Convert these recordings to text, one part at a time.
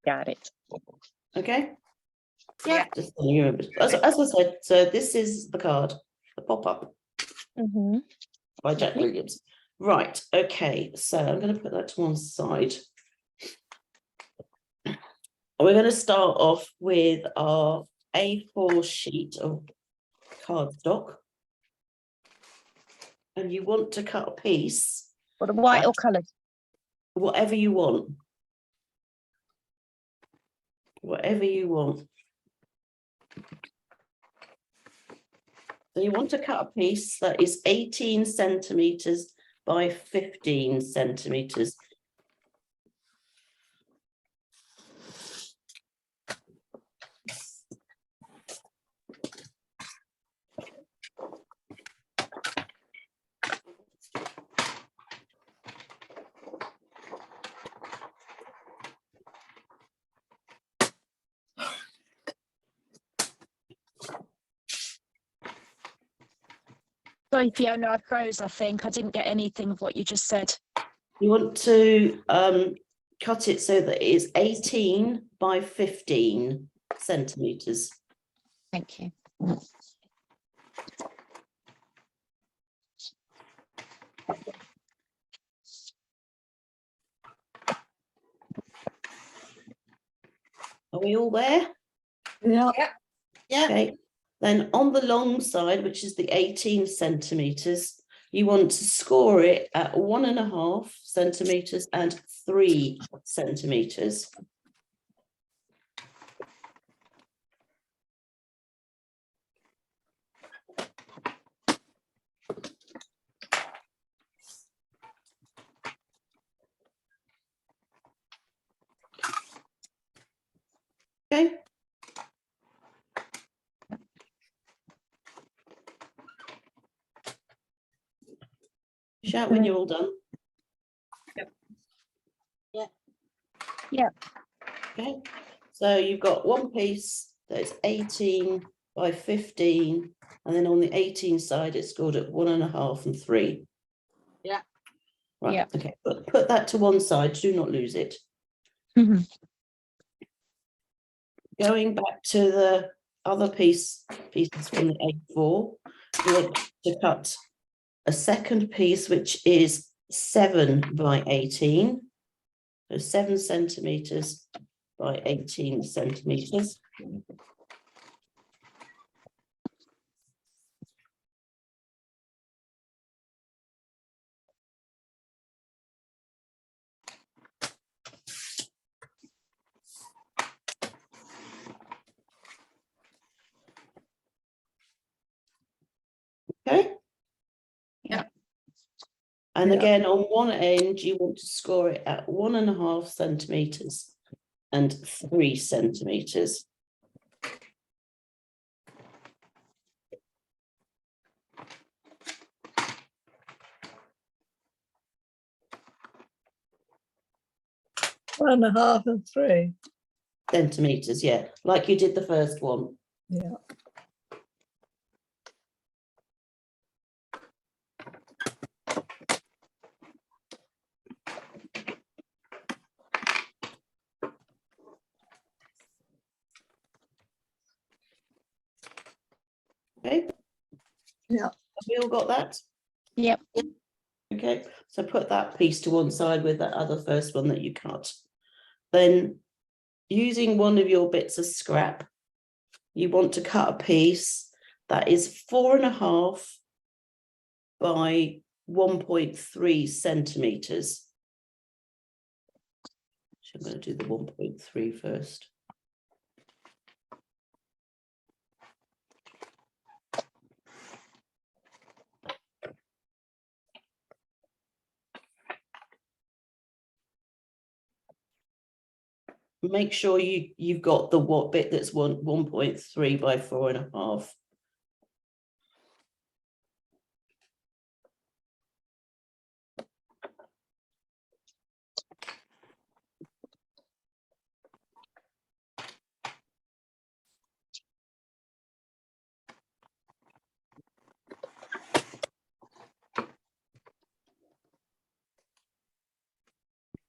Got it. Okay. Yeah. Just so you remember. As I said, so this is the card, the pop-up by Jack Williams. Right, okay, so I'm going to put that to one side. We're going to start off with our A4 sheet of cardstock. And you want to cut a piece. What a white or coloured? Whatever you want. Whatever you want. So you want to cut a piece that is 18 centimetres by 15 centimetres. Sorry, Fiona, I froze, I think. I didn't get anything of what you just said. You want to cut it so that it is 18 by 15 centimetres. Thank you. Are we all there? Yeah. Yeah. Okay. Then on the long side, which is the 18 centimetres, you want to score it at 1.5 centimetres and 3 centimetres. Okay. Shout when you're all done. Yep. Yeah. Yeah. Okay. So you've got one piece that's 18 by 15, and then on the 18 side, it's scored at 1.5 and 3. Yeah. Right. Yeah. Okay. But put that to one side. Do not lose it. Going back to the other pieces from the A4, you want to cut a second piece, which is 7 by 18. So 7 centimetres by 18 centimetres. Okay. Yeah. And again, on one end, you want to score it at 1.5 centimetres and 3 centimetres. One and a half and 3. Centimetres, yeah, like you did the first one. Yeah. Okay. Yeah. Have we all got that? Yep. Okay, so put that piece to one side with that other first one that you cut. Then using one of your bits of scrap, you want to cut a piece that is 4.5 by 1.3 centimetres. So I'm going to do the 1.3 first. Make sure you've got the what bit that's 1.3 by 4.5.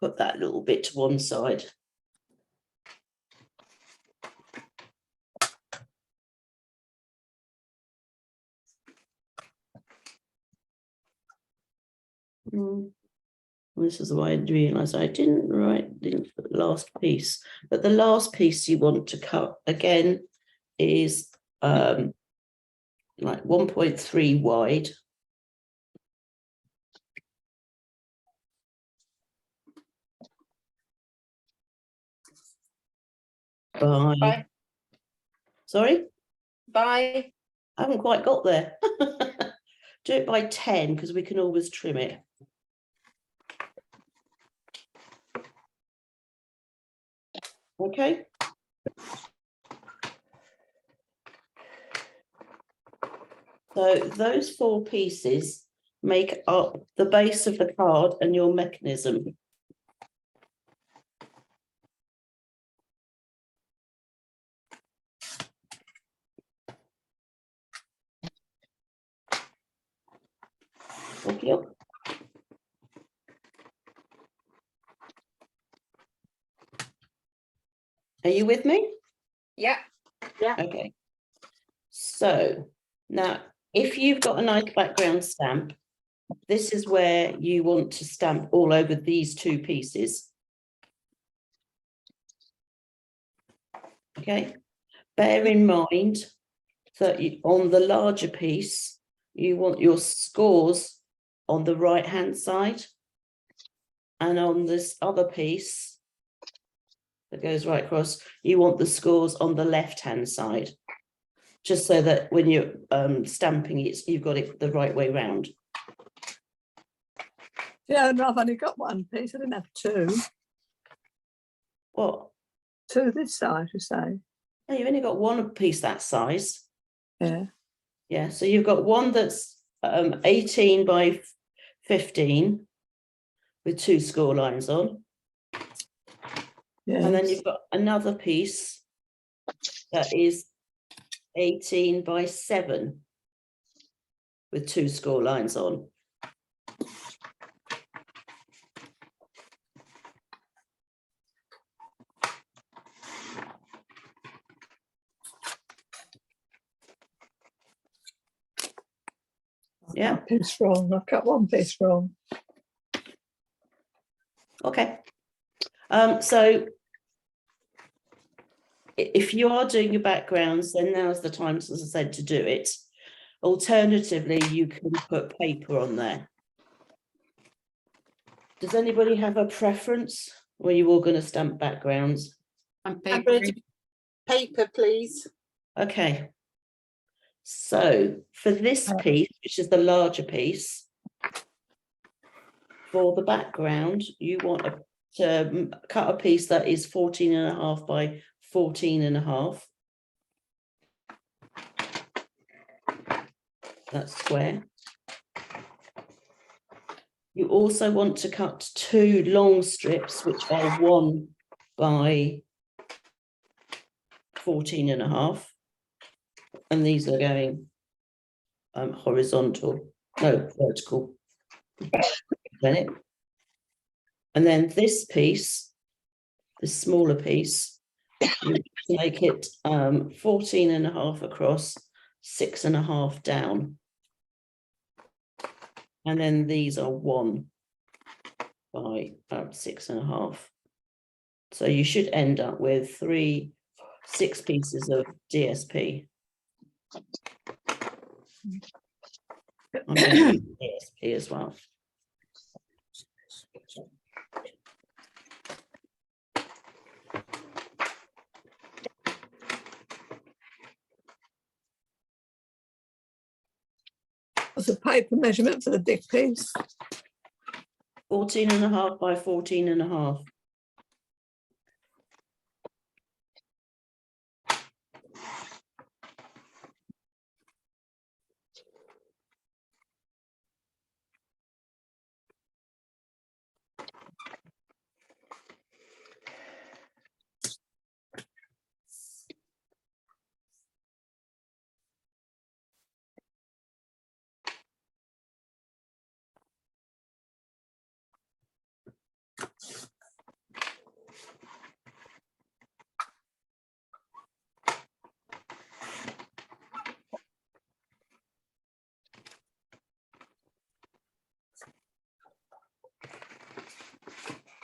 Put that little bit to one side. This is why I realised I didn't put the last piece. But the last piece you want to cut again is like 1.3 wide. By Sorry? by I haven't quite got there. Do it by 10 because we can always trim it. Okay. So those 4 pieces make up the base of the card and your mechanism. Okay. Are you with me? yeah. Okay. So now, if you've got a nice background stamp, this is where you want to stamp all over these 2 pieces. Okay. Bear in mind that on the larger piece, you want your scores on the right-hand side. And on this other piece that goes right across, you want the scores on the left-hand side. Just so that when you're stamping it, you've got it the right way round. Yeah, no, I've only got 1 piece. I didn't have 2. What? 2 this side, you say? Oh, you've only got 1 piece that size. Yeah. Yeah, so you've got one that's 18 by 15 with 2 score lines on. Yeah. And then you've got another piece that is 18 by 7 with 2 score lines on. Yeah. Piece wrong. I've got 1 piece wrong. Okay. So if you are doing your backgrounds, then now's the time, as I said, to do it. Alternatively, you can put paper on there. Does anybody have a preference? Or are you all going to stamp backgrounds? And paper, please. Okay. So for this piece, which is the larger piece, for the background, you want to cut a piece that is 14.5 by 14.5. That's square. You also want to cut 2 long strips, which are 1 by 14.5. And these are going horizontal, no, vertical. And then this piece, the smaller piece, you make it 14.5 across, 6.5 down. And then these are 1 by 6.5. So you should end up with 6 pieces of DSP. I'm going to use DSP as well. What's the paper measurement for the big piece? 14.5 by 14.5.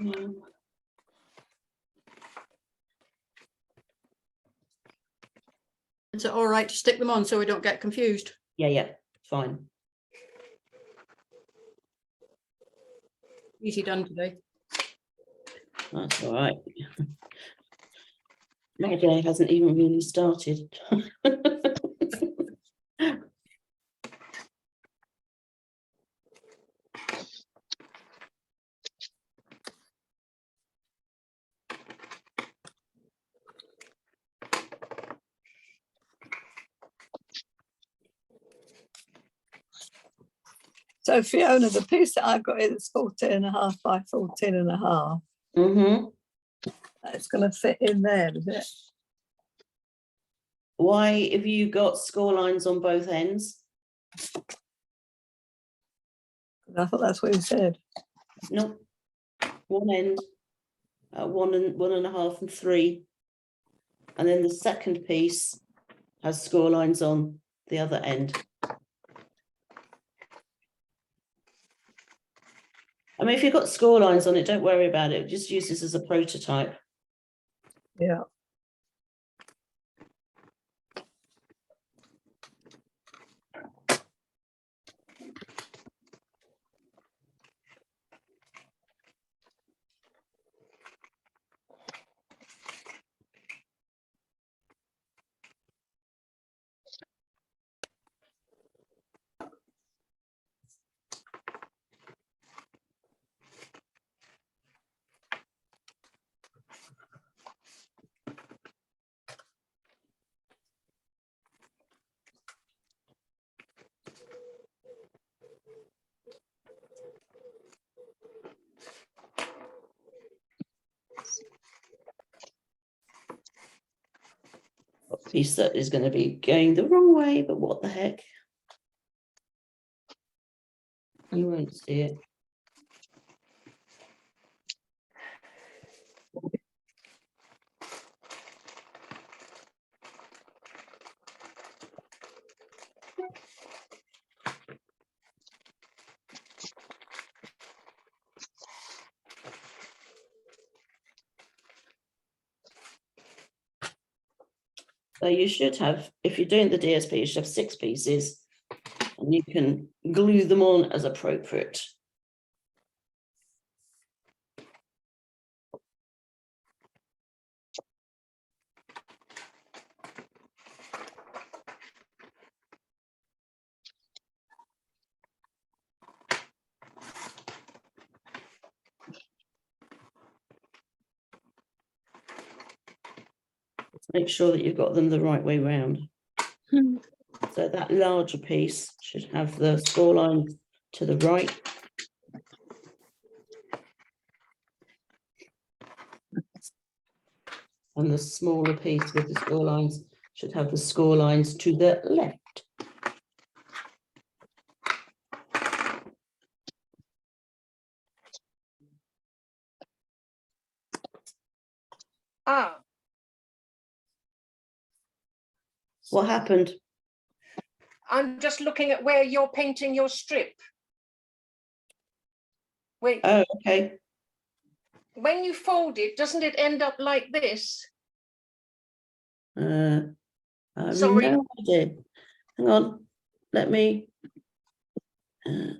Is it all right to stick them on so we don't get confused? Yeah, fine. Easy done today. That's all right. My day hasn't even really started. So Fiona, the piece that I've got is 14.5 by 14.5. Mm-hmm. It's going to fit in there, is it? Why have you got score lines on both ends? I thought that's what you said. No. One end, 1.5 and 3. And then the second piece has score lines on the other end. I mean, if you've got score lines on it, don't worry about it. Just use this as a prototype. Yeah. A piece that is going to be going the wrong way, but what the heck? You won't see it. So you should have, if you're doing the DSP, you should have 6 pieces and you can glue them on as appropriate. Make sure that you've got them the right way round. So that larger piece should have the score lines to the right. And the smaller piece with the score lines should have the score lines to the left. Ah, What happened? I'm just looking at where you're painting your strip. Wait, Oh, okay. when you fold it, doesn't it end up like this? I have Sorry. no idea. Hang on. Let me. Because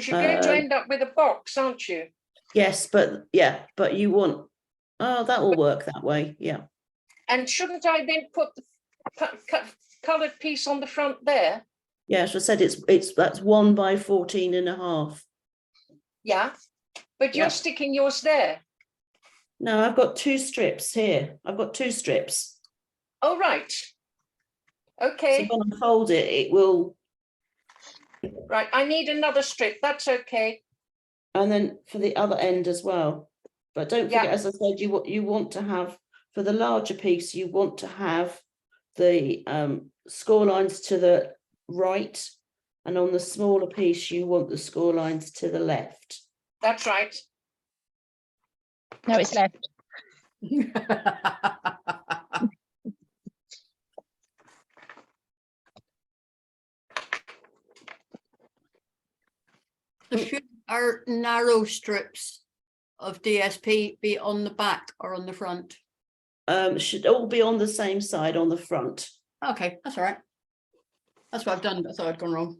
you're going to Um, end up with a box, aren't you? Yes, but yeah, but you want. Oh, that will work that way. Yeah. And shouldn't I then put the coloured piece on the front there? Yeah, as I said, that's 1 by 14.5. Yeah, but you're Yeah. sticking yours there. No, I've got 2 strips here. I've got 2 strips. Oh, right. So Okay, when I fold it, it will. right. I need another strip. That's okay. And then for the other end as well. But don't forget, Yeah. as I said, you want to have, for the larger piece, you want to have the score lines to the right, and on the smaller piece, you want the score lines to the left. That's right. No, it's left. There should Are narrow strips of DSP be on the back or on the front? Should all be on the same side on the front. Okay, that's all right. That's what I've done, but I thought I'd gone wrong.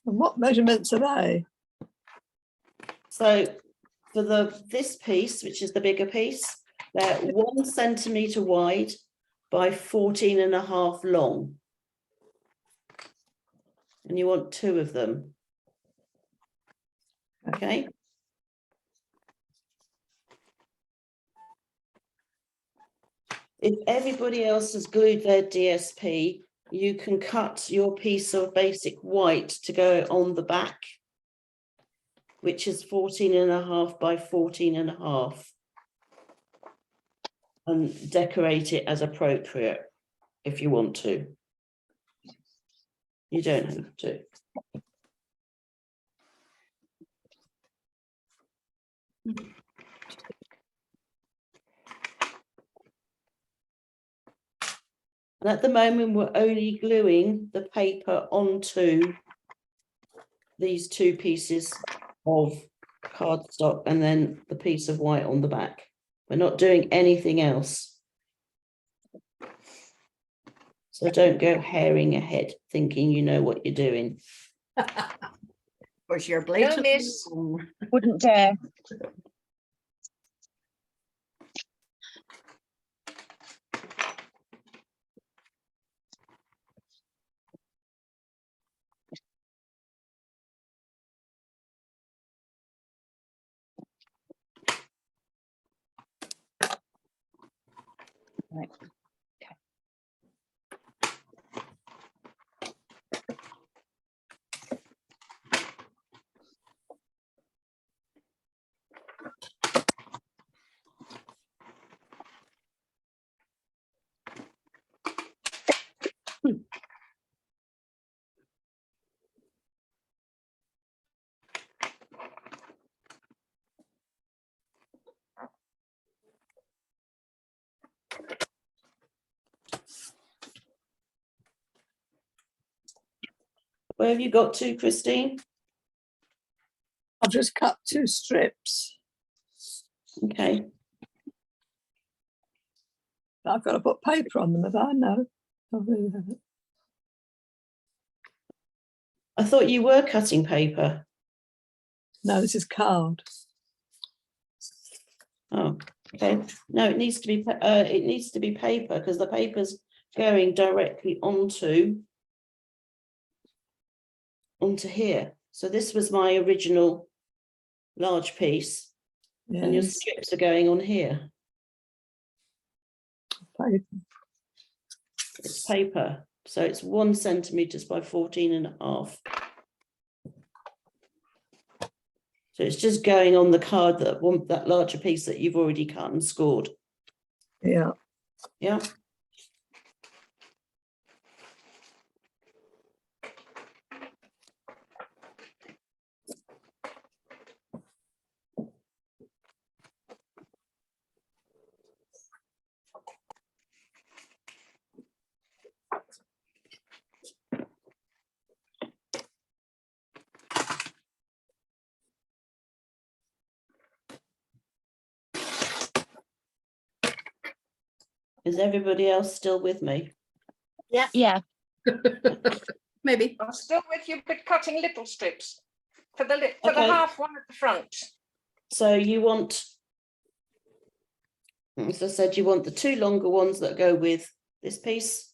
And what measurements are they? So for this piece, which is the bigger piece, they're 1 centimetre wide by 14.5 long. And you want 2 of them. Okay. If everybody else has glued their DSP, you can cut your piece of basic white to go on the back, which is 14.5 by 14.5. And decorate it as appropriate if you want to. You don't have to. And at the moment, we're only gluing the paper onto these 2 pieces of cardstock and then the piece of white on the back. We're not doing anything else. So don't go herring ahead thinking you know what you're doing. Was your blade? No, miss. Wouldn't dare. Right. Okay. Where have you got to, Christine? I've just cut 2 strips. Okay. I've got to put paper on them, have I? No. I really haven't. I thought you were cutting paper. No, this is card. Oh, okay. No, it needs to be paper because the paper's going directly onto here. So this was my original large piece, and your Yes, strips are going on here. paper. It's paper, so it's 1 centimetres by 14.5. So it's just going on the card that larger piece that you've already cut and scored. Yeah. Yeah. Is everybody else still with me? Yeah. Maybe. I'm still with you, but cutting little strips for the Okay. half one at the front. So you want, as I said, you want the 2 longer ones that go with this piece.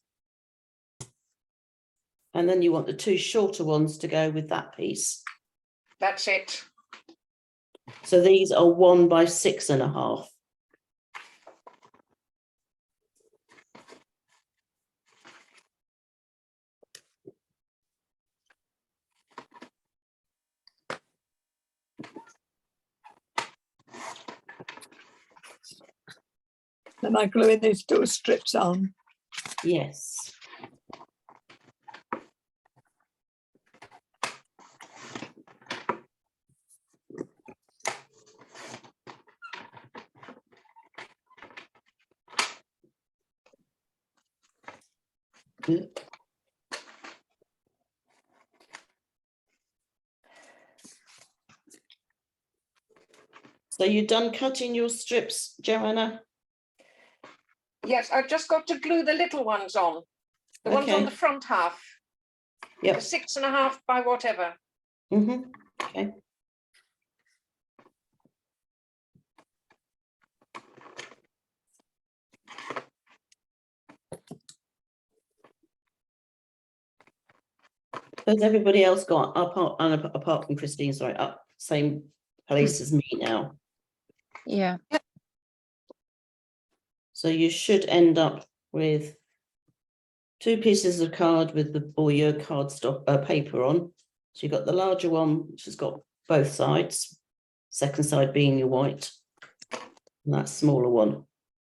And then you want the 2 shorter ones to go with that piece. That's it. So these are 1 by 6.5. Am I gluing these 2 strips on? Yes. Good. So you're done cutting your strips, Joanna? Yes, I've just got to glue the little ones on. The ones on Okay. the front half. Yep. The 6.5 by whatever. Okay. Has everybody else got apart from Christine, sorry, up same place as me now? Yeah. So you should end up with 2 pieces of card with the or your cardstock paper on. So you've got the larger one, which has got both sides, second side being your white, and that smaller one.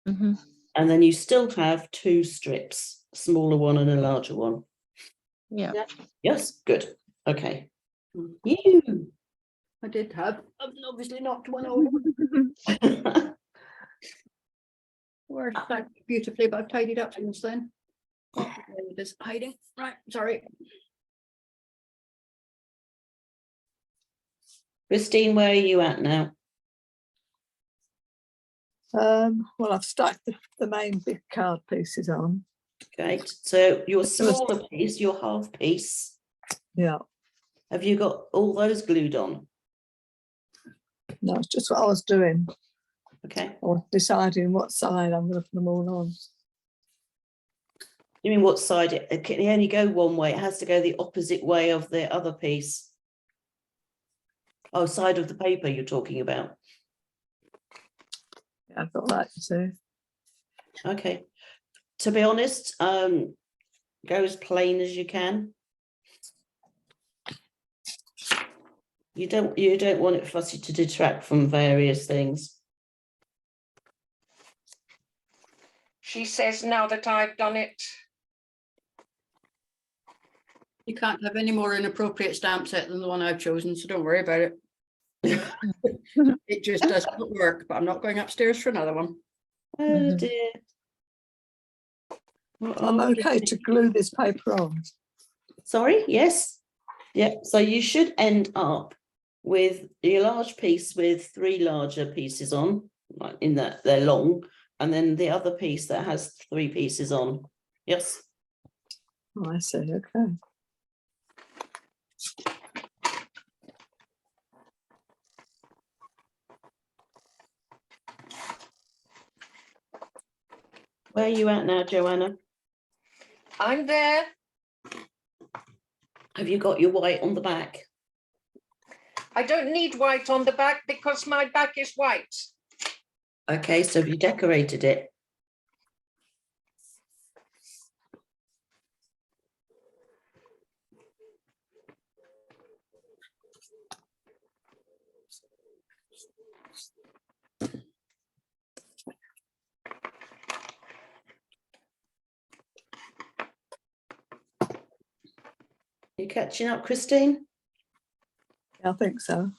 Mm-hmm. And then you still have 2 strips, a smaller one and a larger one. Yeah. Yes, good. Okay. You. I did have, I've obviously knocked one over. Worked out beautifully, but I've tidied up since then. Oh, there it is, hiding. Right, sorry. Christine, where are you at now? Well, I've stuck the main big card pieces on. Okay, so your smaller piece, your half piece, Yeah, have you got all those glued on? no, it's just what I was doing. Okay. I was deciding what side I'm going to put them all on. You mean what side? It can only go one way. It has to go the opposite way of the other piece. Oh, side of the paper you're talking about. Yeah, I've got that to see. Okay. To be honest, go as plain as you can. You don't want it fussy to detract from various things. She says now that I've done it. You can't have any more inappropriate stamp set than the one I've chosen, so don't worry about it. It just doesn't work, but I'm not going upstairs for another one. Oh Mhm. dear. I'm okay to glue this paper on. Sorry, yes. Yeah, so you should end up with your large piece with 3 larger pieces on, like in that they're long, and then the other piece that has 3 pieces on. Yes. Oh, I see, okay. Where are you at now, Joanna? I'm there. Have you got your white on the back? I don't need white on the back because my back is white. Okay, so have you decorated it? You catching up, Christine? I think so.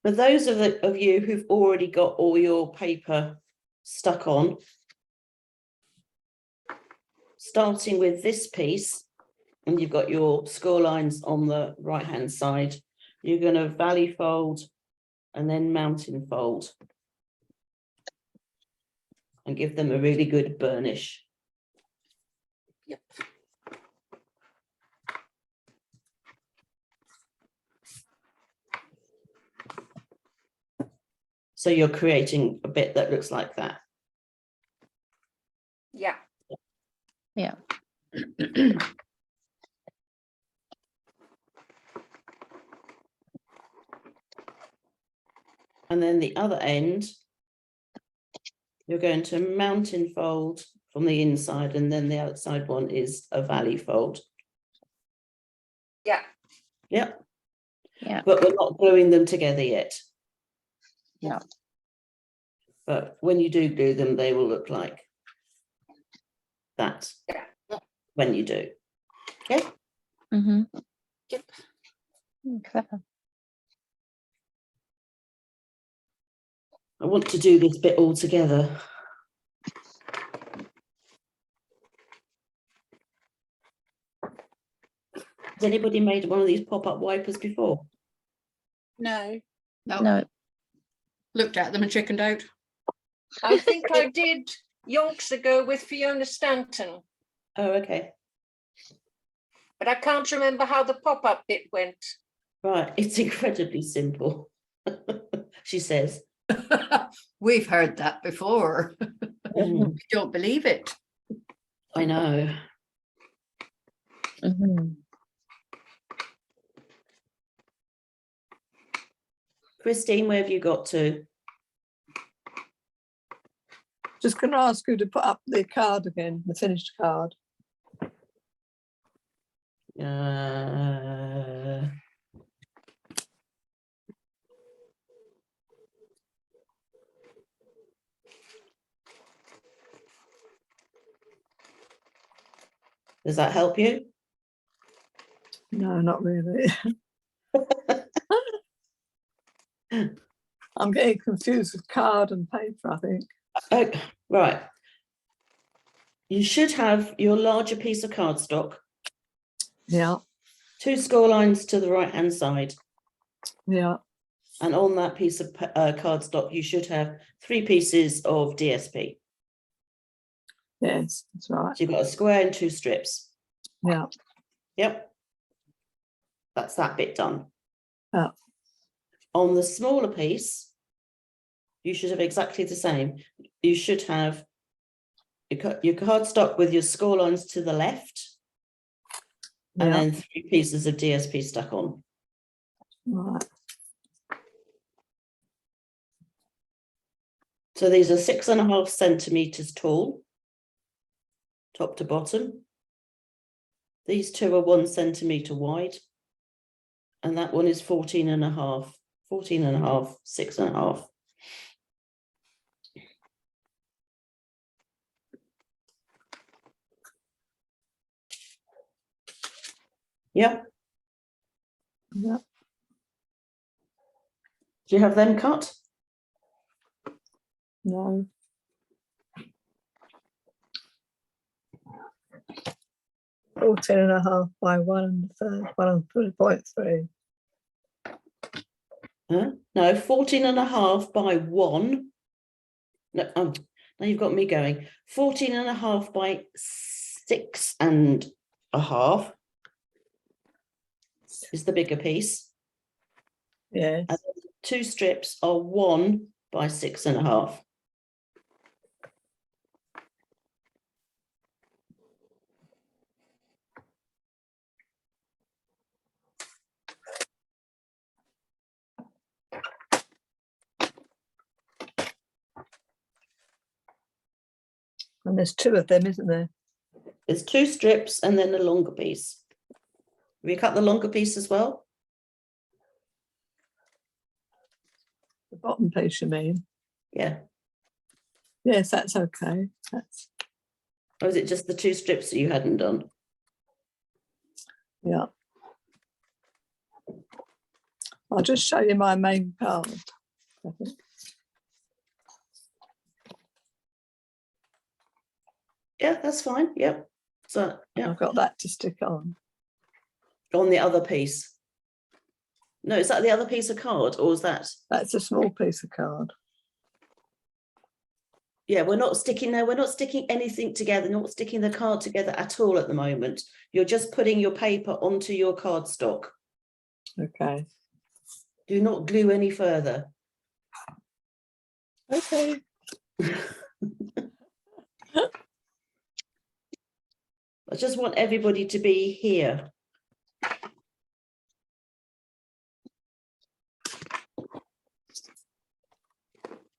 For those of you who've already got all your paper stuck on, starting with this piece, and you've got your score lines on the right hand side, you're going to valley fold and then mountain fold and give them a really good burnish. Yep. So you're creating a bit that looks like that. Yeah. Yeah. And then the other end, you're going to mountain fold from the inside, and then the outside one is a valley fold. Yeah. Yep. Yeah. But we're not gluing them together yet. Yeah. But when you do glue them, they will look like that. Yeah. When you do. Okay. Mm-hmm. Yep. Clever. I want to do this bit all together. Has anybody made one of these pop-up wipers before? No. No, No. looked at them and chickened out. I think I did yonks ago with Fiona Stanton, Oh, okay. but I can't remember how the pop-up bit went. Right, it's incredibly simple, she says. We've heard that before. Mm, We don't believe it. I know. Mhm. Christine, where have you got to? Just going to ask you to put up the card again, the finished card. Does that help you? No, not really. I'm getting confused with card and paper, I think. Oh, right. You should have your larger piece of cardstock, Yeah, 2 score lines to the right-hand side, yeah, and on that piece of cardstock, you should have 3 pieces of DSP. yes, that's right. So you've got a square and 2 strips. Yeah, Yep. That's that bit done. Yeah. On the smaller piece, you should have exactly the same. You should have your cardstock with your score lines to the left, and yeah, then 3 pieces of DSP stuck on. right. So these are 6.5 centimeters tall, top to bottom. These 2 are 1 centimeter wide, and that one is 14.5, 14.5, 6.5. Yep. Yeah. Do you have them cut? No. Fourteen and a half by 1.3. Huh? No, 14.5 by 1. No, now you've got me going. 14.5 by 6.5 is the bigger piece. Yes. And 2 strips are 1 by 6.5. And there's 2 of them, isn't there? There's 2 strips and then a longer piece. Have you cut the longer piece as well? The bottom piece, you mean? Yeah. Yes, that's okay. That's, Or is it just the 2 strips that you hadn't done? yeah. I'll just show you my main card, I think. Yeah, that's fine. Yep. So, yeah, I've got that to stick on. on the other piece. No, is that the other piece of card, or is that? That's a small piece of card. Yeah, we're not sticking there. We're not sticking anything together, not sticking the card together at all at the moment. You're just putting your paper onto your cardstock. Okay. Do not glue any further. Okay. I just want everybody to be here.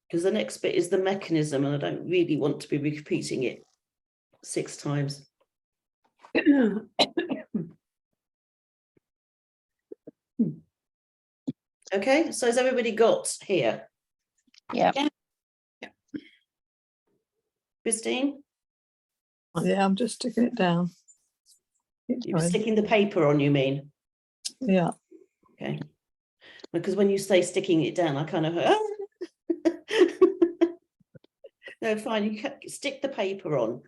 Because the next bit is the mechanism, and I don't really want to be repeating it 6 times. Okay, so has everybody got here? Yeah. Christine, Yeah, I'm just sticking it down. Keep you were going. sticking the paper on, you mean? Yeah. Okay. Because when you say sticking it down, I kind of No, fine, you can stick the paper on.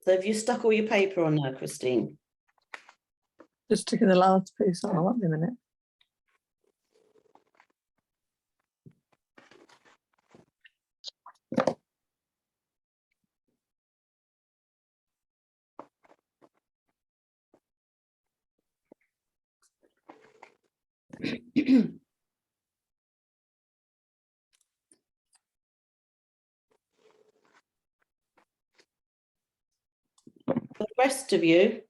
So have you stuck all your paper on now, Christine? Just sticking the last piece on. I won't be a minute. The rest of you,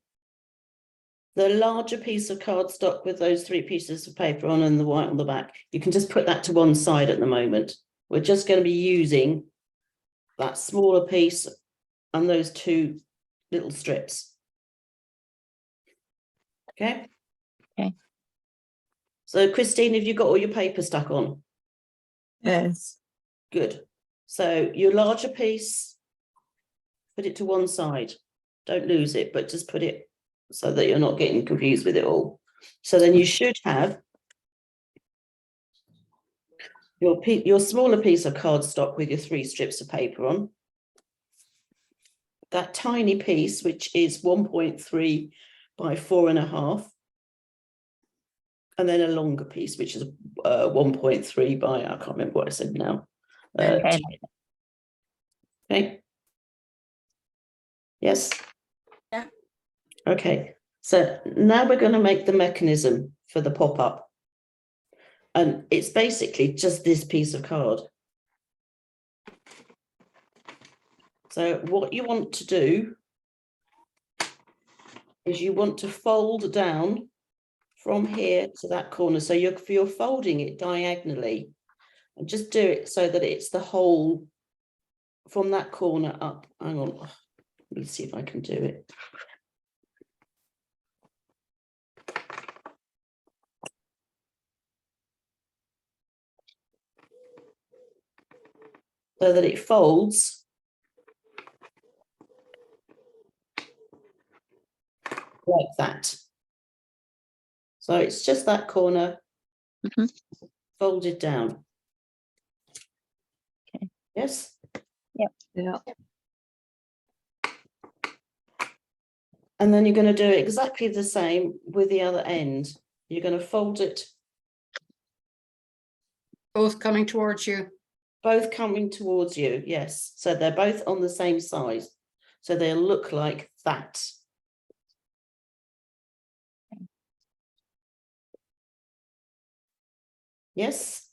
the larger piece of cardstock with those 3 pieces of paper on and the white on the back, you can just put that to one side at the moment. We're just going to be using that smaller piece and those 2 little strips. Okay. Okay. So Christine, have you got all your paper stuck on? Yes. Good. So your larger piece, put it to one side. Don't lose it, but just put it so that you're not getting confused with it all. So then you should have your smaller piece of cardstock with your 3 strips of paper on. That tiny piece, which is 1.3 by 4.5. And then a longer piece, which is 1.3 by, I can't remember what I said now. Okay. Okay. Yes. Yeah. Okay. So now we're going to make the mechanism for the pop-up. And it's basically just this piece of card. So what you want to do is you want to fold down from here to that corner. So you're folding it diagonally, and just do it so that it's the whole from that corner up. Hang on, let me see if I can do it. So that it folds like that. So it's just that corner folded down. Okay. Yes. Yeah. And then you're going to do exactly the same with the other end. You're going to fold it. Both coming towards you. Both coming towards you, yes. So they're both on the same size. So they'll look like that. Yes?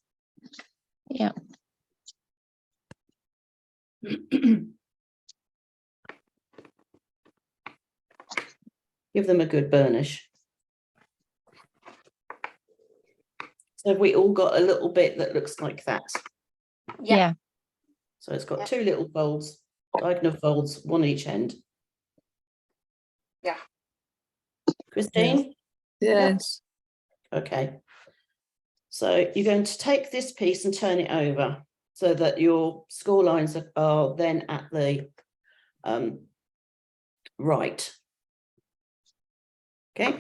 Yeah. Give them a good burnish. So we all got a little bit that looks like that. Yeah. So it's got 2 little folds, diagonal folds, 1 each end. Yeah. Christine? Yes. Okay. So you're going to take this piece and turn it over so that your score lines are then at the right. Okay.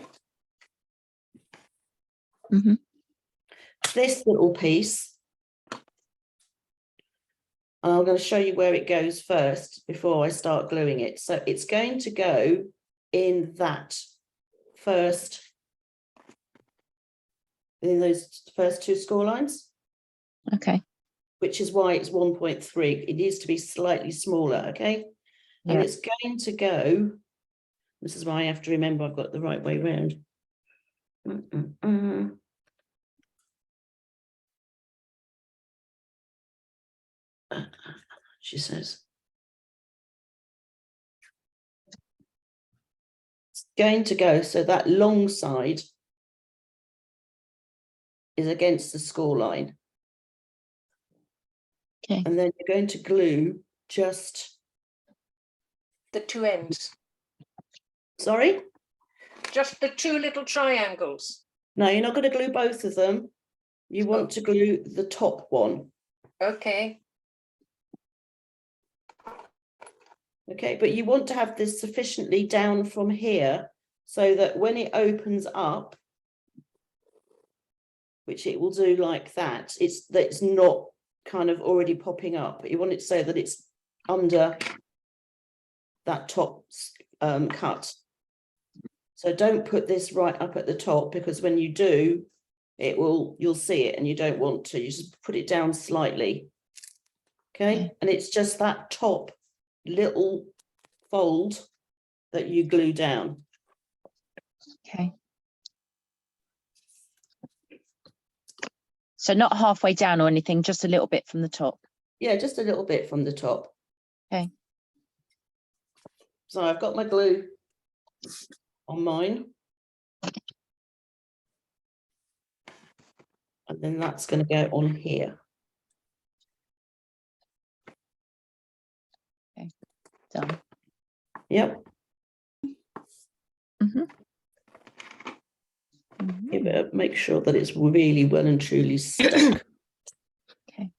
Mhm. This little piece, and I'm going to show you where it goes first before I start gluing it. So it's going to go in that first, in those first 2 score lines, Okay. which is why it's 1.3. It needs to be slightly smaller, okay? And Yeah. it's going to go, this is why I have to remember I've got the right way round. She says. It's going to go, so that long side is against the score line. Okay. And then you're going to glue just, The two ends, sorry? just the two little triangles. No, you're not going to glue both of them. You want to glue the top one. Okay, Okay, but you want to have this sufficiently down from here so that when it opens up, which it will do like that, it's not kind of already popping up. You want it so that it's under that top cut. So don't put this right up at the top, because when you do, you'll see it and you don't want to. You just put it down slightly. Okay, and it's just that top little fold that you glue down. Okay. So not halfway down or anything, just a little bit from the top. Yeah, just a little bit from the top. Okay. So I've got my glue on mine. And then that's going to go on here. Done. Yep. Mm-hmm. You better make sure that it's really well and truly stuck. Okay.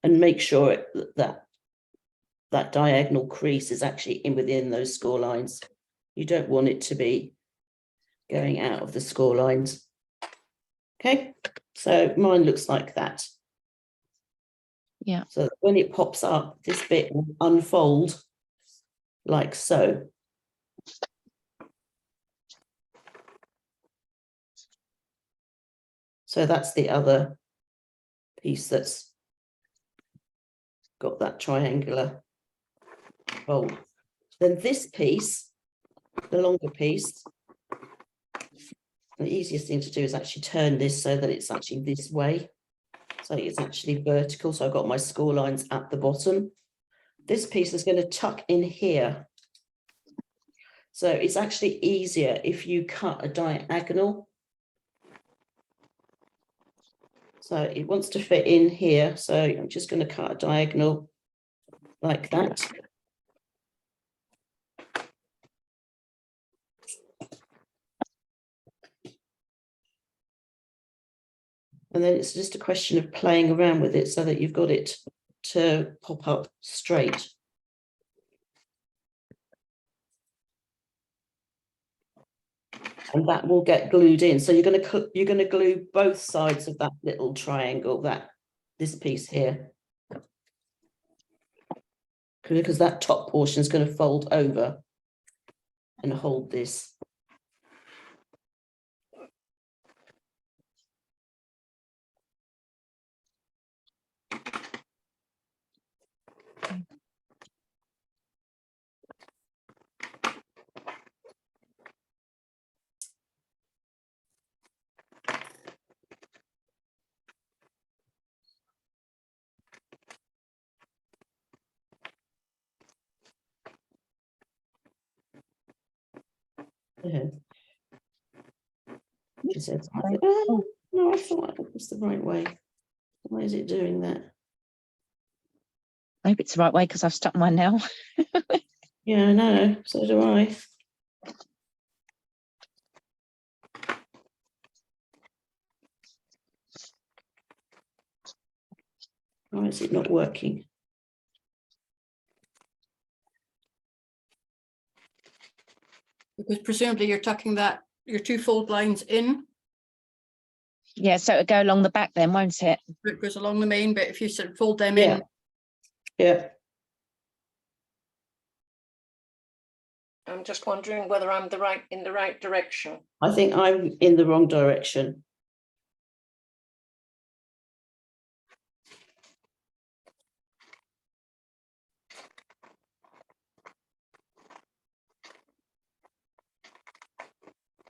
And make sure that diagonal crease is actually in within those score lines. You don't want it to be going out of the score lines. Okay, so mine looks like that. Yeah. So that when it pops up, this bit will unfold like so. So that's the other piece that's got that triangular fold. Then this piece, the longer piece, the easiest thing to do is actually turn this so that it's actually this way. So it's actually vertical. So I've got my score lines at the bottom. This piece is going to tuck in here. So it's actually easier if you cut a diagonal. So it wants to fit in here. So I'm just going to cut a diagonal like that. And then it's just a question of playing around with it so that you've got it to pop up straight. And that will get glued in. So you're going to glue both sides of that little triangle, this piece here. Because that top portion is going to fold over and hold this. Yeah. She said, oh, no, I thought it was the right way. Why is it doing that? I hope it's the right way because I've stuck mine now. Yeah, I know. So do I. Why is it not working? Because presumably you're tucking your two fold lines in. Yeah, so it'll go along the back then, won't it? It goes along the main bit. If you sort of fold them Yeah. in, Yeah. I'm just wondering whether I'm in the right direction. I think I'm in the wrong direction.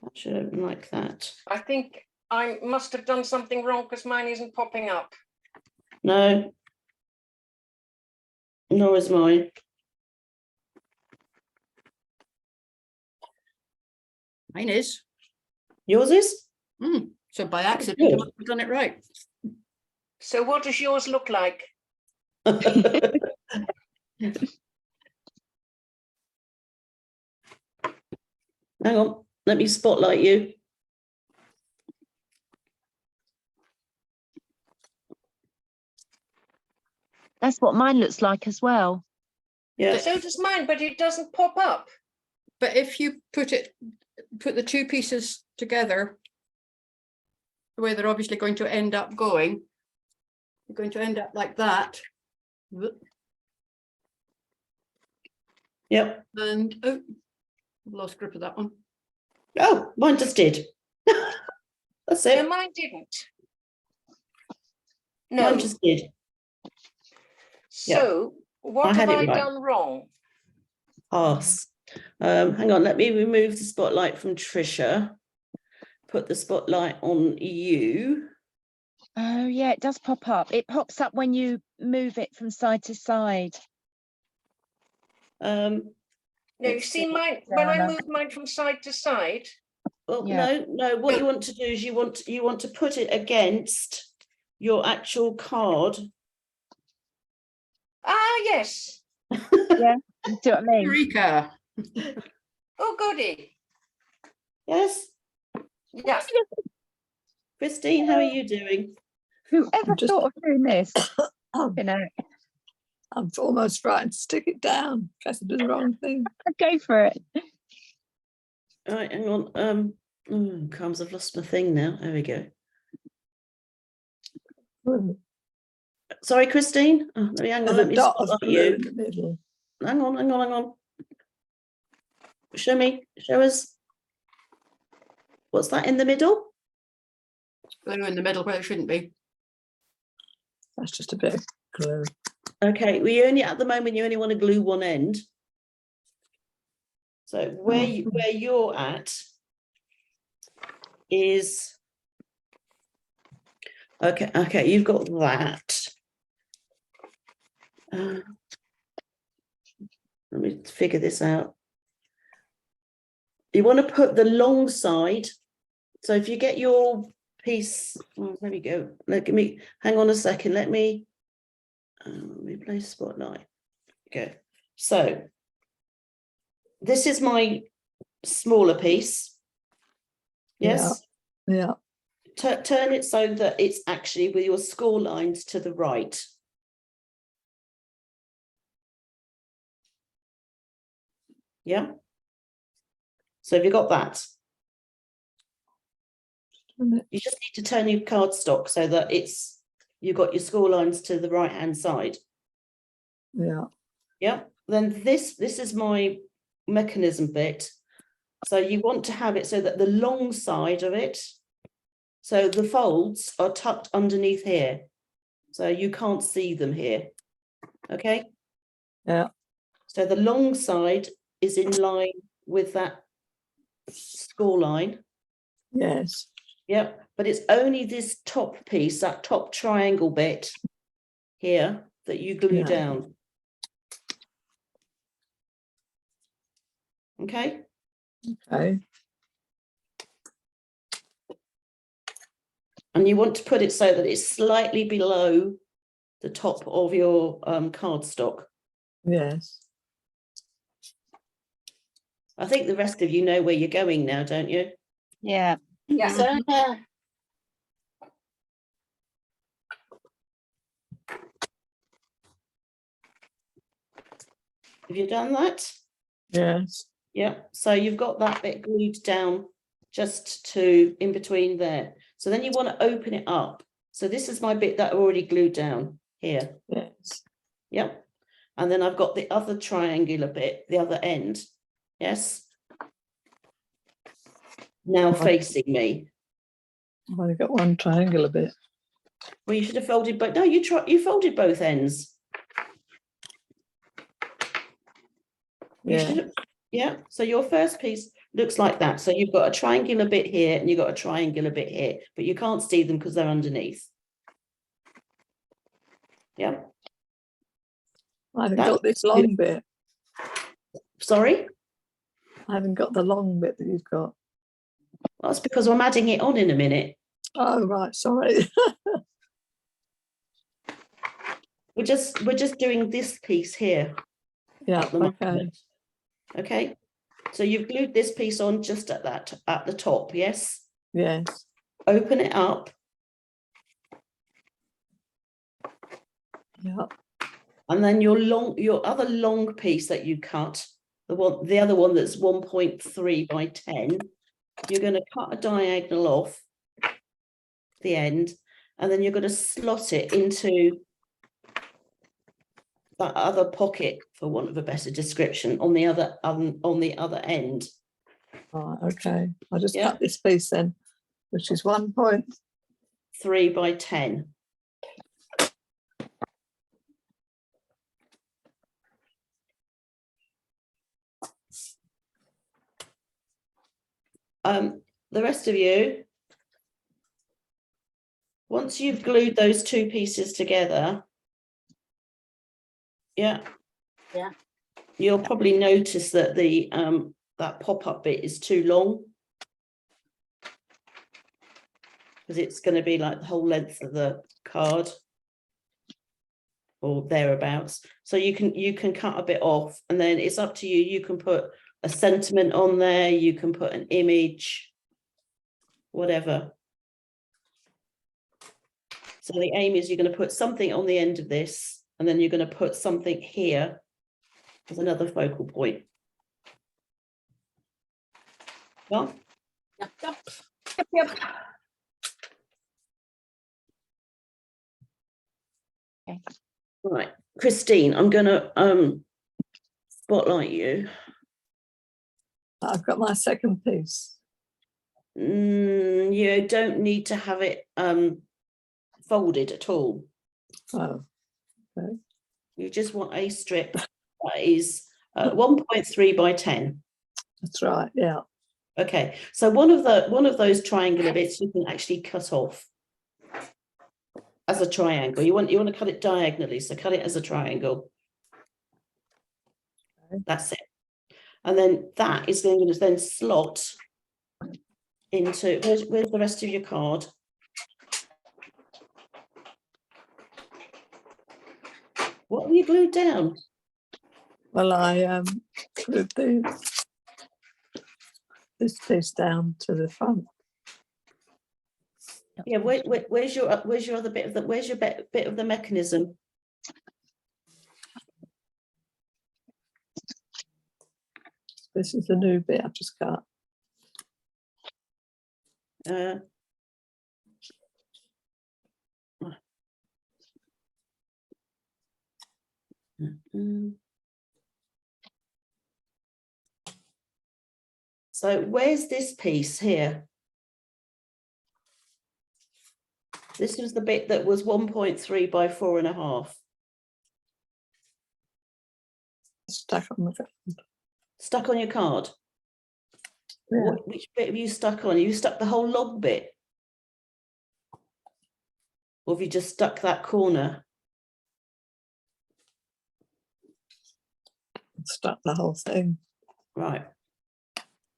That should open like that. I think I must have done something wrong because mine isn't popping up. No. Nor is mine. mine is. Yours is? Mm. So by accident, Good. I've done it right. So what does yours look like? Hang on, let me spotlight you. That's what mine looks like as well. Yeah, So does mine, but it doesn't pop up. But if you put the two pieces together, the way they're obviously going to end up going, you're going to end up like that. yep. And oh, I've lost grip of that one. Oh, mine just did. That's No, it. mine didn't. Mine No, just did. so what I have had it I right. done wrong? Pass. Hang on, let me remove the spotlight from Trisha. Put the spotlight on you. Oh yeah, it does pop up. It pops up when you move it from side to side. No, you Let's see see. mine, when I Fair move mine from side to side, Well, Yeah. no. What you want to do is you want to put it against your actual card. yes. You see what I mean? Eureka! Oh, goody. Yes, Yeah. Christine, how are you doing? Whoever Just- thought of doing this? Oh, You know, I'm almost frightened to stick it down. In case I do the wrong thing. go for it. All right, hang on. Crumbs, I've lost my thing now. There we go. Sorry, Christine. Oh, let me hang on. There's Let a me dot of spotlight blue you. in the middle. Hang on. Show me. Show us. What's that in the middle? Glue in the middle where it shouldn't be. That's just a bit of glue. Okay, at the moment you only want to glue one end. So where you're at is okay. You've got that. Let me figure this out. You want to put the long side. So if you get your piece, there we go. Hang on a second. Let me place spotlight. Okay. So this is my smaller piece. Yes. Yeah. Turn it so that it's actually with your score lines to the right. Yeah. So have you got that? You just need to turn your cardstock so that you've got your score lines to the right hand side. Yeah. Yeah. Then this is my mechanism bit. So you want to have it so that the long side of it, so the folds are tucked underneath here. So you can't see them here. Okay. Yeah. So the long side is in line with that score line. Yes. Yep, but it's only this top piece, that top triangle bit here, that you glue Yeah. down. Okay. Okay. And you want to put it so that it's slightly below the top of your cardstock. Yes. I think the rest of you know where you're going now, don't you? Yeah. Yeah. So, have you done that? Yes. Yeah. So you've got that bit glued down just to in between there. So then you want to open it up. So this is my bit that I already glued down here. Yes. Yep. And then I've got the other triangular bit, the other end. Yes. Now facing me. I've only got one triangular bit. Well, you should have folded both. No, you folded both ends. You Yeah. should have, yeah. So your first piece looks like that. So you've got a triangular bit here and you've got a triangular bit here, but you can't see them because they're underneath. Yeah. I haven't That got this long bit. Sorry? I haven't got the long bit that you've got. Well, that's because I'm adding it on in a minute. Oh, right, sorry. We're just doing this piece here Yeah, at the okay. moment. Okay, so you've glued this piece on just at the top, yes? Yes. Open it up, Yeah. and then your other long piece that you cut, the other one that's 1.3 by 10, you're going to cut a diagonal off the end, and then you're going to slot it into that other pocket, for want of a better description, on the other end. Right, okay. I'll just Yeah. cut this piece then, which is 1 3 by 10. The rest of you, once you've glued those two pieces together, yeah, you'll probably notice that the that pop-up bit is too long, because it's going to be like the whole length of the card or thereabouts. So you can cut a bit off, and then it's up to you. You can put a sentiment on there, you can put an image, whatever. So the aim is you're going to put something on the end of this, and then you're going to put something here as another focal point. Well, Yep. Okay. right, Christine, I'm going to spotlight you. I've got my second piece. You don't need to have it folded at all. Oh, You just want a strip that is 1.3 by 10. that's right. Yeah. Okay, so one of those triangular bits you can actually cut off as a triangle. You want to cut it diagonally, so cut it as a triangle. Okay. That's it. And then that is going to then slot into, where's the rest of your card? What have you glued down? Well, I glued this piece down to the front. Yeah, where's your other bit of the, where's your bit of the mechanism? This is the new bit I've just cut. So where's this piece here? This was the bit that was 1.3 by 4.5. Stuck on the Stuck on your card? yeah. Which bit have you stuck on? You stuck the whole log bit? Or have you just stuck that corner? Stuck the whole thing. Right.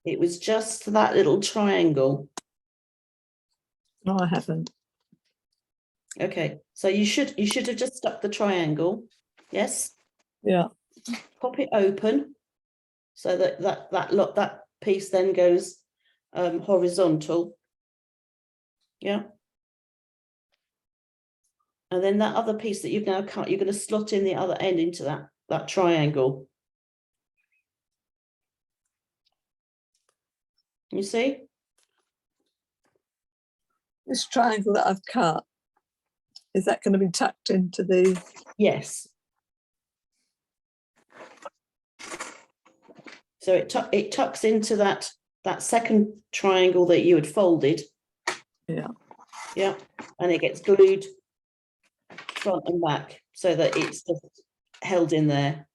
It was just that little triangle. No, I haven't. Okay, so you should have just stuck the triangle. Yes. Yeah. Pop it open so that piece then goes horizontal. Yeah. And then that other piece that you've now cut, you're going to slot in the other end into that triangle. You see? This triangle that I've cut, is that going to be tucked into the... Yes. So it tucks into that second triangle that you had folded. Yeah. Yeah. And it gets glued front and back so that it's just held in there.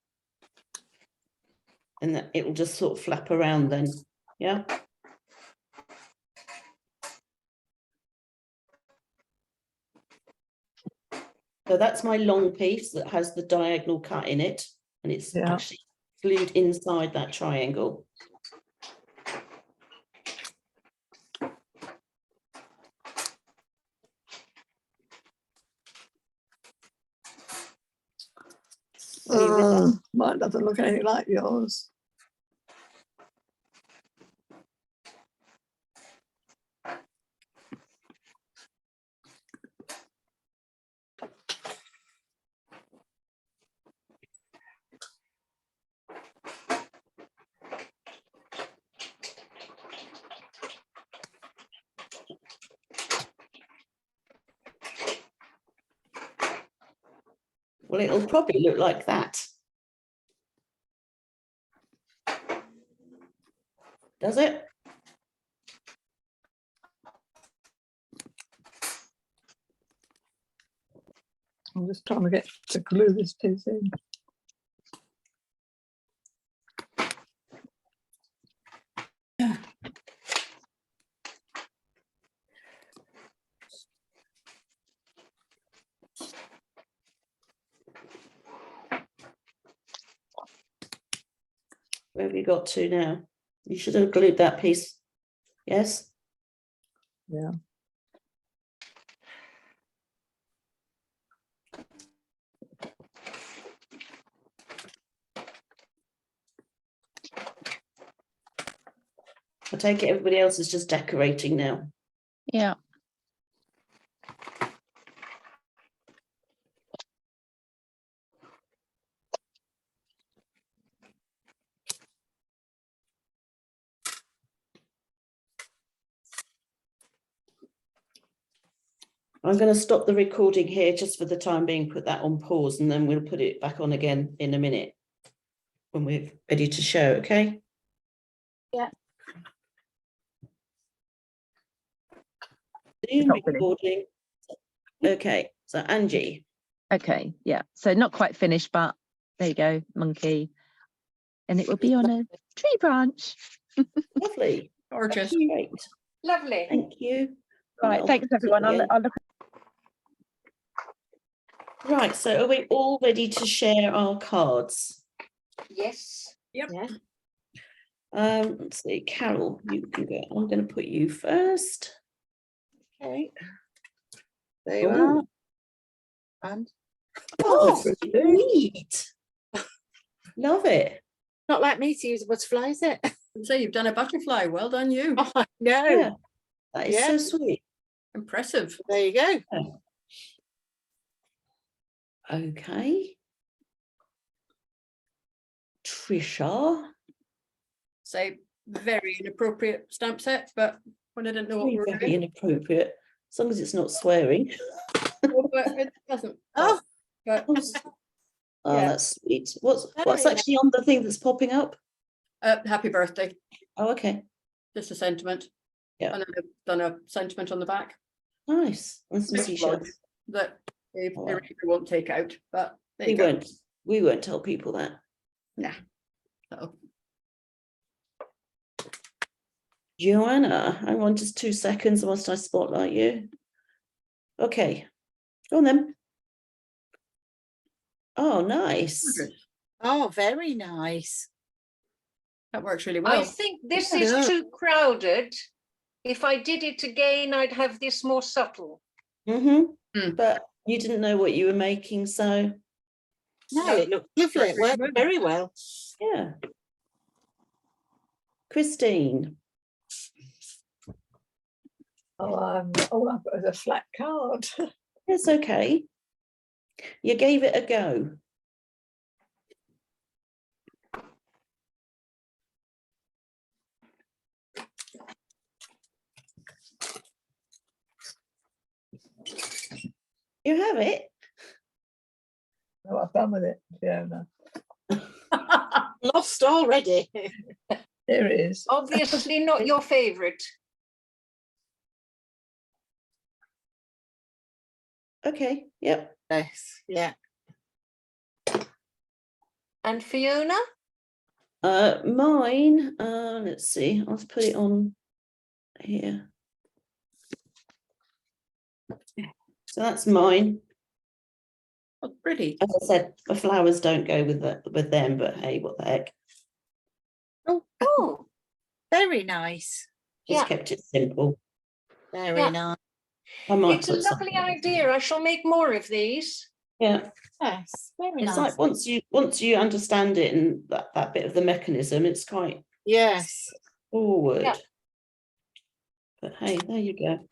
And that it will just sort of flap around then. Yeah. So that's my long piece that has the diagonal cut in it, and it's actually glued inside that triangle. happy with that? Mine doesn't look anything like yours. Well, it'll probably look like that. Does it? I'm just trying to get to glue this piece in. Where have you got to now? You should have glued that piece. Yes? Yeah. I take it everybody else is just decorating now. Yeah. I'm going to stop the recording here just for the time being, put that on pause, and then we'll put it back on again in a minute when we're ready to show, okay? Yeah. Zoom Not finished. recording. Okay, so Angie. Okay, yeah. So not quite finished, but there you go, monkey. And it will be on a tree branch. Lovely. Gorgeous. Great. Lovely. Thank you. Right, I'll thanks put it everyone. again. I'll look. Right, so are we all ready to share our cards? Yes. Yep. Yeah. Let's see, Carol, you can go. I'm going to put you first. Okay. There you Oh. are. And Oh, Oh, sweet. Love it. not like me to use a butterfly, is it? So you've done a butterfly. Well done, you. Oh, no. Yeah, that is Yeah. so sweet. Impressive. There you go. Okay. Trisha. So very inappropriate stamp set, but when I didn't know what we Very, were very doing, inappropriate. As long as it's not swearing. but it doesn't. Oh. But Oh, Yeah. that's sweet. What's Very actually on the thing that's popping up? happy birthday. Oh, okay. Just a sentiment. Yeah. And I've done a sentiment on the back Nice. And some Big blood. seashells. that they Oh, wow. really won't take out, but there We you go. won't. We won't tell people that. So, Joanna, hang on just 2 seconds whilst I spotlight you. Okay, go on then. Oh, nice. Oh, very nice. that works really I well. think this Yeah. is too crowded. If I did it again, I'd have this more subtle. Mm. But you didn't know what you were making, so No, it looked lovely. It worked very well. yeah. Christine. oh, all I've got is a flat card. It's okay. You gave it a go. You have it. Oh, I've done with it, Fiona. Lost already. There it is. Obviously not your favourite. Okay, yep. Yes. Yeah. And Fiona? Mine, let's see, I'll put it on here. So that's mine. Oh, pretty. As I said, the flowers don't go with them, but hey, what the heck? Oh, very nice. Just Yeah. kept it simple. Very Yeah. nice. I might It's a put lovely something. idea. I shall make more of these. Yeah, Yes, very it's nice. like once you understand it and that bit of the mechanism, it's quite Yes. forward. Yeah. But hey, there you go.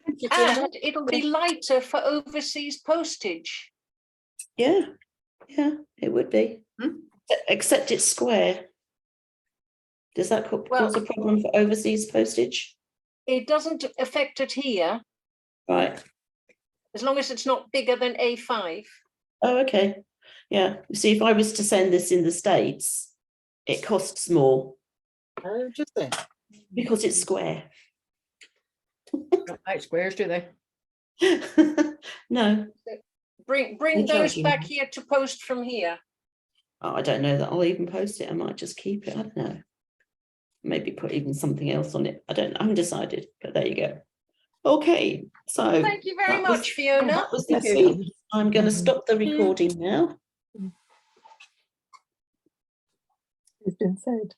Thank you, Tina. And it'll be lighter for overseas postage. Yeah, yeah, it would be. Except it's square. Does that cause a problem for overseas postage? It doesn't affect it here, Right. as long as it's not bigger than A5. Oh, okay. Yeah. You see, if I was to send this in the States, it costs more Oh, just then. because it's square. Don't like squares, do they? No. Bring They charge those you back more. here to post from here. Oh, I don't know that I'll even post it. I might just keep it. I don't know. Maybe put even something else on it. I don't know. I haven't decided, but there you go. Okay. So Thank you very that was- much, Fiona. that was the Thank you. piece. I'm going to stop the recording now. It's been said.